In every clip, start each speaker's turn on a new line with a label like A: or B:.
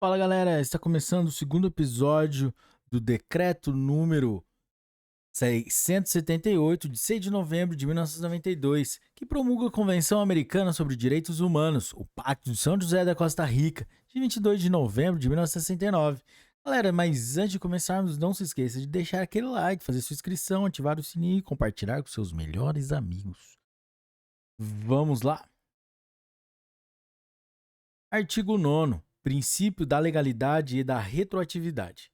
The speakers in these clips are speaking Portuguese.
A: Fala galera, está começando o segundo episódio do decreto número 678 de 6 de novembro de 1992, que promulga a Convenção Americana sobre Direitos Humanos, o Pacto de São José da Costa Rica, de 22 de novembro de 1969. Galera, mas antes de começarmos, não se esqueça de deixar aquele like, fazer sua inscrição, ativar o sininho e compartilhar com seus melhores amigos. Vamos lá? Artigo 9º. Princípio da legalidade e da retroatividade.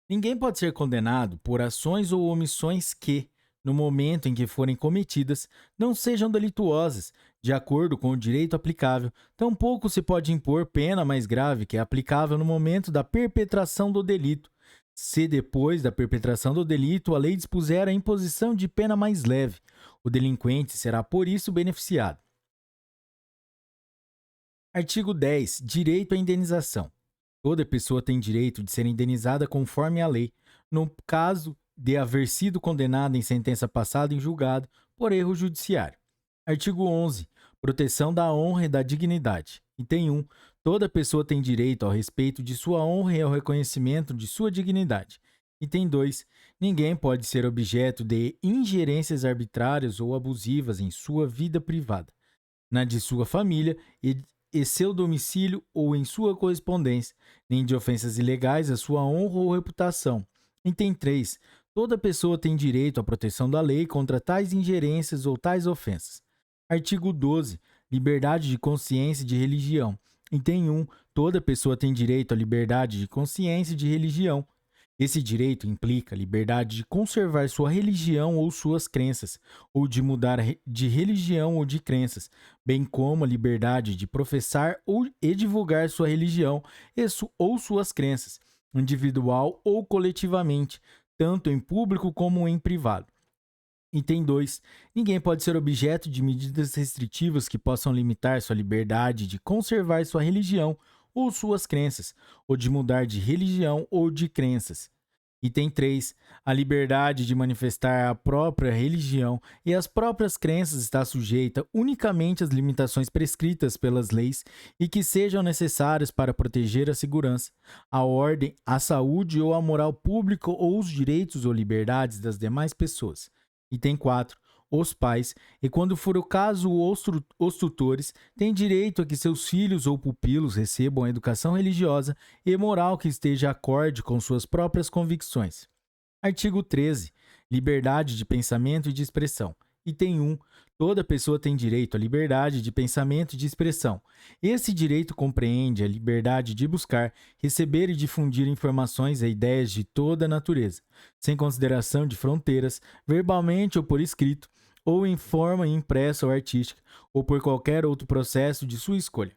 A: Ninguém pode ser condenado por ações ou omissões que, no momento em que forem cometidas, não sejam delituosas, de acordo com o direito aplicável. Tampouco se pode impor pena mais grave que é aplicável no momento da perpetração do delito, se depois da perpetração do delito a lei dispuser a imposição de pena mais leve. O delinquente será por isso beneficiado. Artigo 10. Direito à indenização. Toda pessoa tem direito de ser indenizada conforme a lei, no caso de haver sido condenada em sentença passada em julgado por erro judiciário. Artigo 11. Proteção da honra e da dignidade. Item 1. Toda pessoa tem direito ao respeito de sua honra e ao reconhecimento de sua dignidade. Item 2. Ninguém pode ser objeto de ingerências arbitrárias ou abusivas em sua vida privada, na de sua família e seu domicílio ou em sua correspondência, nem de ofensas ilegais à sua honra ou reputação. Item 3. Toda pessoa tem direito à proteção da lei contra tais ingerências ou tais ofensas. Artigo 12. Liberdade de consciência e de religião. Item 1. Toda pessoa tem direito à liberdade de consciência e de religião. Esse direito implica a liberdade de conservar sua religião ou suas crenças, ou de mudar de religião ou de crenças, bem como a liberdade de professar e divulgar sua religião ou suas crenças, individual ou coletivamente, tanto em público como em privado. Item 2. Ninguém pode ser objeto de medidas restritivas que possam limitar sua liberdade de conservar sua religião ou suas crenças, ou de mudar de religião ou de crenças. Item 3. A liberdade de manifestar a própria religião e as próprias crenças está sujeita unicamente às limitações prescritas pelas leis e que sejam necessárias para proteger a segurança, a ordem, a saúde ou a moral pública ou os direitos ou liberdades das demais pessoas. Item 4. Os pais, e quando for o caso, os tutores, têm direito a que seus filhos ou pupilos recebam a educação religiosa e moral que esteja acorde com suas próprias convicções. Artigo 13. Liberdade de pensamento e de expressão. Item 1. Toda pessoa tem direito à liberdade de pensamento e de expressão. Esse direito compreende a liberdade de buscar, receber e difundir informações e ideias de toda a natureza, sem consideração de fronteiras, verbalmente ou por escrito, ou em forma impressa ou artística, ou por qualquer outro processo de sua escolha.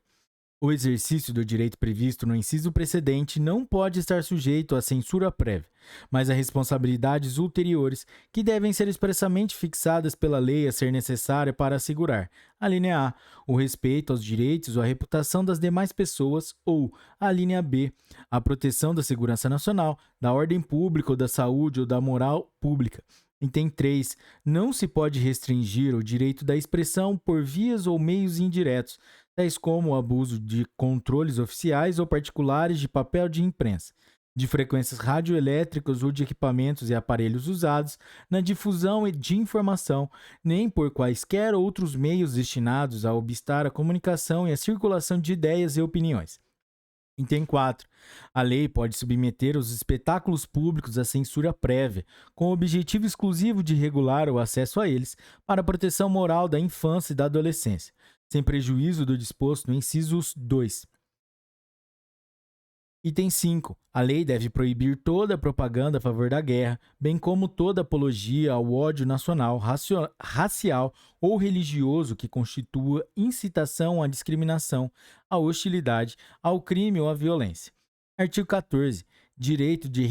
A: O exercício do direito previsto no inciso precedente não pode estar sujeito à censura prévia, mas a responsabilidades ulteriores que devem ser expressamente fixadas pela lei a ser necessária para assegurar, a linha A, o respeito aos direitos ou à reputação das demais pessoas, ou, a linha B, a proteção da segurança nacional, da ordem pública ou da saúde ou da moral pública. Item 3. Não se pode restringir o direito da expressão por vias ou meios indiretos, tais como o abuso de controles oficiais ou particulares de papel de imprensa, de frequências radioelétricas ou de equipamentos e aparelhos usados na difusão de informação, nem por quaisquer outros meios destinados a obstar a comunicação e a circulação de ideias e opiniões. Item 4. A lei pode submeter os espetáculos públicos à censura prévia, com o objetivo exclusivo de regular o acesso a eles para a proteção moral da infância e da adolescência, sem prejuízo do disposto no inciso 2. Item 5. A lei deve proibir toda propaganda a favor da guerra, bem como toda apologia ao ódio nacional, racial ou religioso que constitua incitação à discriminação, à hostilidade, ao crime ou à violência. Artigo 14. Direito de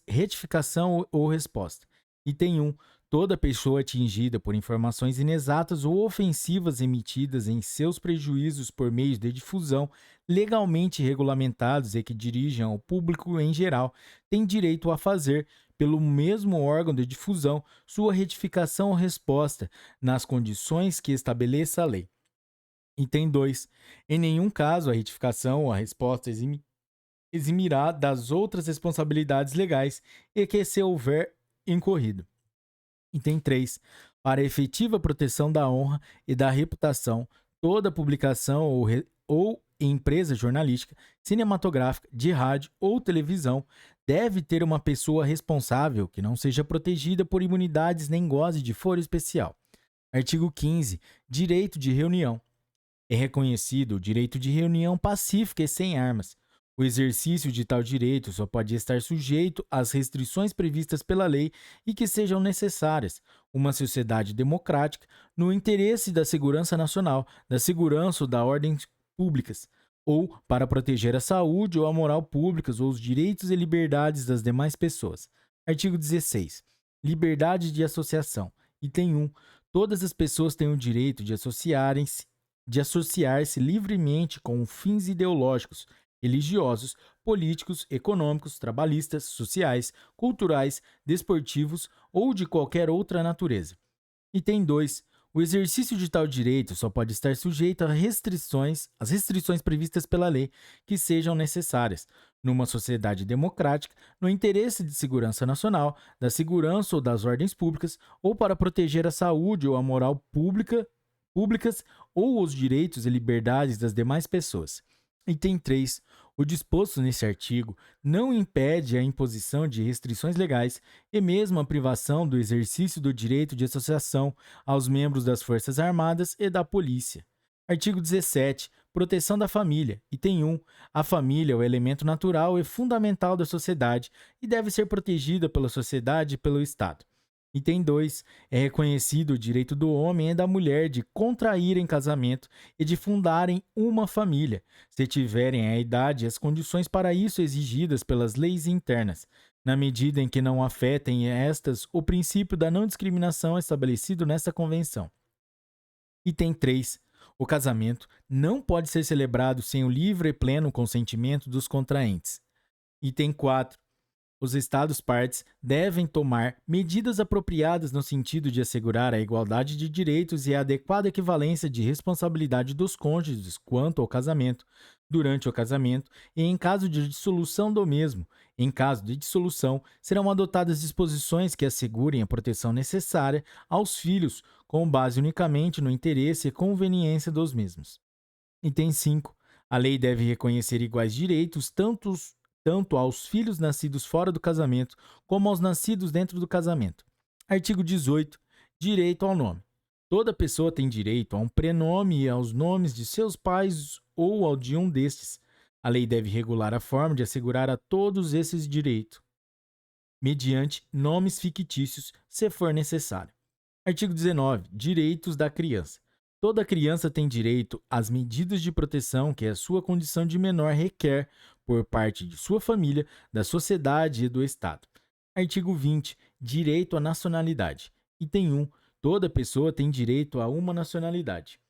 A: retificação ou resposta. Item 1. Toda pessoa atingida por informações inexatas ou ofensivas emitidas em seus prejuízos por meios de difusão legalmente regulamentados e que dirijam ao público em geral, tem direito a fazer, pelo mesmo órgão de difusão, sua retificação ou resposta, nas condições que estabeleça a lei. Item 2. Em nenhum caso a retificação ou a resposta eximirá das outras responsabilidades legais e que se houver incorrido. Item 3. Para a efetiva proteção da honra e da reputação, toda publicação ou empresa jornalística, cinematográfica, de rádio ou televisão deve ter uma pessoa responsável que não seja protegida por imunidades nem goze de foro especial. Artigo 15. Direito de reunião. É reconhecido o direito de reunião pacífica e sem armas. O exercício de tal direito só pode estar sujeito às restrições previstas pela lei e que sejam necessárias. Uma sociedade democrática, no interesse da segurança nacional, da segurança ou da ordem públicas, ou para proteger a saúde ou a moral públicas ou os direitos e liberdades das demais pessoas. Artigo 16. Liberdade de associação. Item 1. Todas as pessoas têm o direito de associar-se livremente com fins ideológicos, religiosos, políticos, econômicos, trabalhistas, sociais, culturais, desportivos ou de qualquer outra natureza. Item 2. O exercício de tal direito só pode estar sujeito às restrições previstas pela lei que sejam necessárias, numa sociedade democrática, no interesse de segurança nacional, da segurança ou das ordens públicas, ou para proteger a saúde ou a moral públicas ou os direitos e liberdades das demais pessoas. Item 3. O disposto nesse artigo não impede a imposição de restrições legais e mesmo a privação do exercício do direito de associação aos membros das Forças Armadas e da Polícia. Artigo 17. Proteção da família. Item 1. A família é o elemento natural e fundamental da sociedade e deve ser protegida pela sociedade e pelo Estado. Item 2. É reconhecido o direito do homem e da mulher de contraírem casamento e de fundarem uma família, se tiverem a idade e as condições para isso exigidas pelas leis internas, na medida em que não afetem estas o princípio da não discriminação estabelecido nesta convenção. Item 3. O casamento não pode ser celebrado sem o livre e pleno consentimento dos contraentes. Item 4. Os Estados-partes devem tomar medidas apropriadas no sentido de assegurar a igualdade de direitos e a adequada equivalência de responsabilidade dos cônjuges quanto ao casamento, durante o casamento e em caso de dissolução do mesmo. Em caso de dissolução, serão adotadas disposições que assegurem a proteção necessária aos filhos, com base unicamente no interesse e conveniência dos mesmos. Item 5. A lei deve reconhecer iguais direitos tanto aos filhos nascidos fora do casamento como aos nascidos dentro do casamento. Artigo 18. Direito ao nome. Toda pessoa tem direito a um prenome e aos nomes de seus pais ou ao de um destes. A lei deve regular a forma de assegurar a todos esses direitos, mediante nomes fictícios, se for necessário. Artigo 19. Direitos da criança. Toda criança tem direito às medidas de proteção que a sua condição de menor requer por parte de sua família, da sociedade e do Estado. Artigo 20. Direito à nacionalidade. Item 1. Toda pessoa tem direito a uma nacionalidade.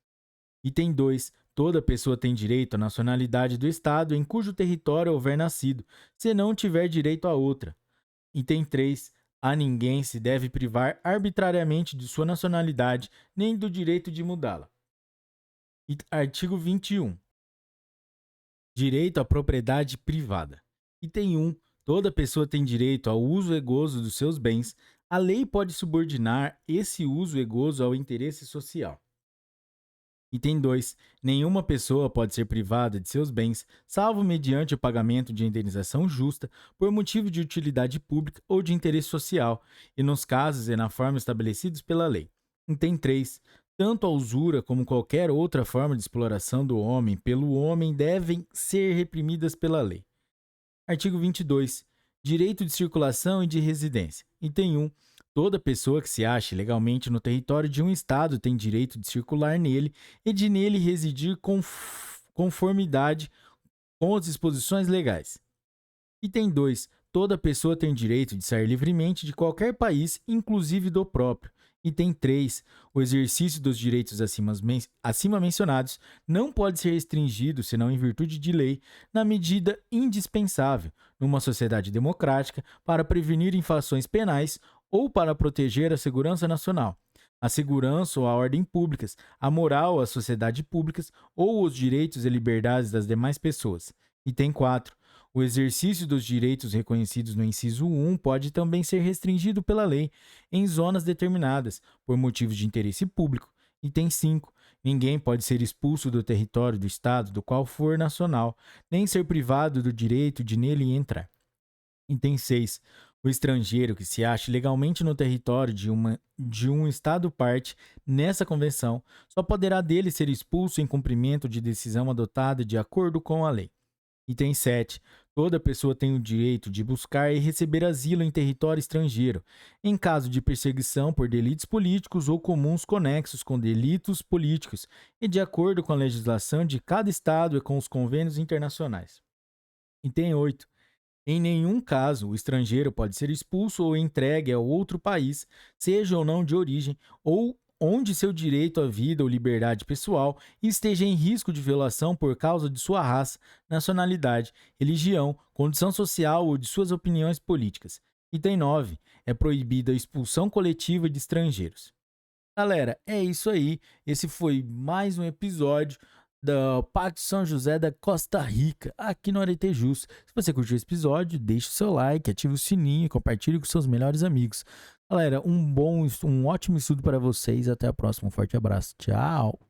A: Item 2. Toda pessoa tem direito à nacionalidade do Estado em cujo território houver nascido, se não tiver direito a outra. Item 3. A ninguém se deve privar arbitrariamente de sua nacionalidade, nem do direito de mudá-la. Artigo 21. Direito à propriedade privada. Item 1. Toda pessoa tem direito ao uso e gozo dos seus bens. A lei pode subordinar esse uso e gozo ao interesse social. Item 2. Nenhuma pessoa pode ser privada de seus bens, salvo mediante o pagamento de indenização justa, por motivo de utilidade pública ou de interesse social, e nos casos e na forma estabelecidos pela lei. Item 3. Tanto a usura como qualquer outra forma de exploração do homem pelo homem devem ser reprimidas pela lei. Artigo 22. Direito de circulação e de residência. Item 1. Toda pessoa que se ache legalmente no território de um Estado tem direito de circular nele e de nele residir conformidade com as disposições legais. Item 2. Toda pessoa tem direito de sair livremente de qualquer país, inclusive do próprio. Item 3. O exercício dos direitos acima mencionados não pode ser restringido, senão em virtude de lei, na medida indispensável, numa sociedade democrática, para prevenir infrações penais ou para proteger a segurança nacional, a segurança ou a ordem públicas, a moral, a sociedade públicas ou os direitos e liberdades das demais pessoas. Item 4. O exercício dos direitos reconhecidos no inciso 1 pode também ser restringido pela lei em zonas determinadas, por motivos de interesse público. Item 5. Ninguém pode ser expulso do território do Estado do qual for nacional, nem ser privado do direito de nele entrar. Item 6. O estrangeiro que se ache legalmente no território de um Estado parte nessa convenção só poderá dele ser expulso em cumprimento de decisão adotada de acordo com a lei. Item 7. Toda pessoa tem o direito de buscar e receber asilo em território estrangeiro, em caso de perseguição por delitos políticos ou comuns conexos com delitos políticos e de acordo com a legislação de cada Estado e com os convênios internacionais. Item 8. Em nenhum caso, o estrangeiro pode ser expulso ou entregue a outro país, seja ou não de origem, ou onde seu direito à vida ou liberdade pessoal esteja em risco de violação por causa de sua raça, nacionalidade, religião, condição social ou de suas opiniões políticas. Item 9. É proibida a expulsão coletiva de estrangeiros. Galera, é isso aí. Esse foi mais um episódio do Pacto São José da Costa Rica, aqui no Aretejus. Se você curtiu esse episódio, deixe o seu like, ative o sininho e compartilhe com seus melhores amigos. Galera, um ótimo estudo para vocês. Até a próxima. Um forte abraço. Tchau.